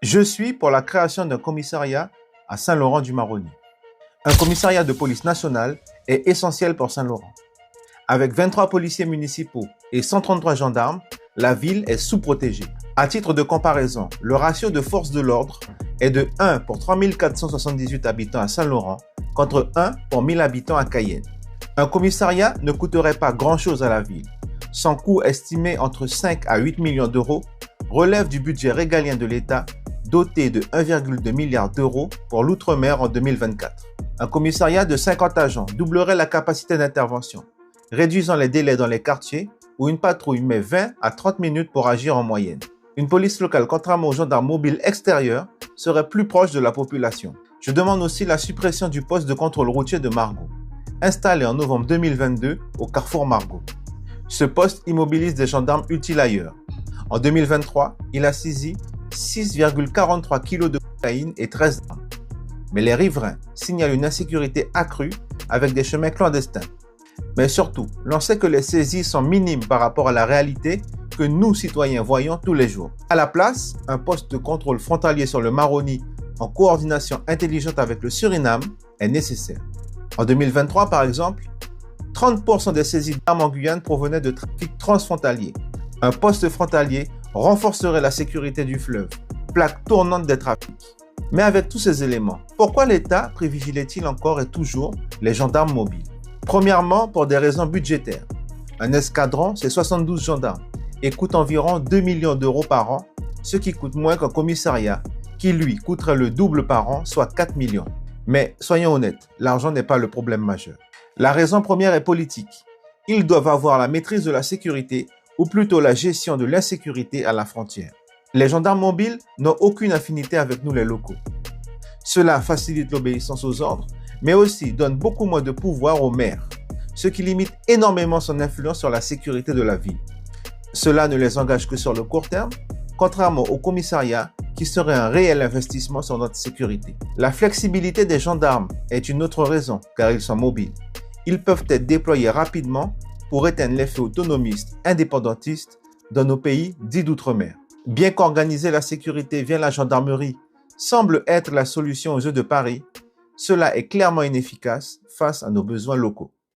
Je suis pour la création d'un commissariat à Saint-Laurent-du-Maroni. Un commissariat de police nationale est essentiel pour Saint-Laurent. Avec 23 policiers municipaux et 133 gendarmes, la ville est sous-protégée. À titre de comparaison, le ratio de force de l'ordre est de 1 pour 3478 habitants à Saint-Laurent contre 1 pour 1000 habitants à Cayenne. Un commissariat ne coûterait pas grand-chose à la ville. Son coût estimé entre 5 à 8 millions d'euros relève du budget régalien de l'État doté de 1,2 milliard d'euros pour l'outre-mer en 2024. Un commissariat de 50 agents doublerait la capacité d'intervention, réduisant les délais dans les quartiers où une patrouille met 20 à 30 minutes pour agir en moyenne. Une police locale, contrairement aux gendarmes mobiles extérieurs, serait plus proche de la population. Je demande aussi la suppression du poste de contrôle routier de Margaux, installé en novembre 2022 au carrefour Margaux. Ce poste immobilise des gendarmes utiles ailleurs. En 2023, il a saisi 6,43 kg de cocaïne et 13 armes. Mais les riverains signalent une insécurité accrue avec des chemins clandestins. Mais surtout, l'on sait que les saisies sont minimes par rapport à la réalité que nous, citoyens, voyons tous les jours. À la place, un poste de contrôle frontalier sur le Maroni en coordination intelligente avec le Suriname est nécessaire. En 2023, par exemple, 30% des saisies d'armes en Guyane provenaient de trafic transfrontalier. Un poste frontalier renforcerait la sécurité du fleuve, plaque tournante des trafics. Mais avec tous ces éléments, pourquoi l'État privilégie-t-il encore et toujours les gendarmes mobiles? Premièrement, pour des raisons budgétaires. Un escadron, c'est 72 gendarmes et coûte environ 2 millions d'euros par an, ce qui coûte moins qu'un commissariat qui, lui, coûterait le double par an, soit 4 millions. Mais soyons honnêtes, l'argent n'est pas le problème majeur. La raison première est politique. Ils doivent avoir la maîtrise de la sécurité ou plutôt la gestion de l'insécurité à la frontière. Les gendarmes mobiles n'ont aucune affinité avec nous les locaux. Cela facilite l'obéissance aux ordres, mais aussi donne beaucoup moins de pouvoir au maire, ce qui limite énormément son influence sur la sécurité de la ville. Cela ne les engage que sur le court terme, contrairement au commissariat qui serait un réel investissement sur notre sécurité. La flexibilité des gendarmes est une autre raison, car ils sont mobiles. Ils peuvent être déployés rapidement pour éteindre l'effet autonomiste, indépendantiste dans nos pays dits d'outre-mer. Bien qu'organiser la sécurité via la gendarmerie semble être la solution aux yeux de Paris, cela est clairement inefficace face à nos besoins locaux.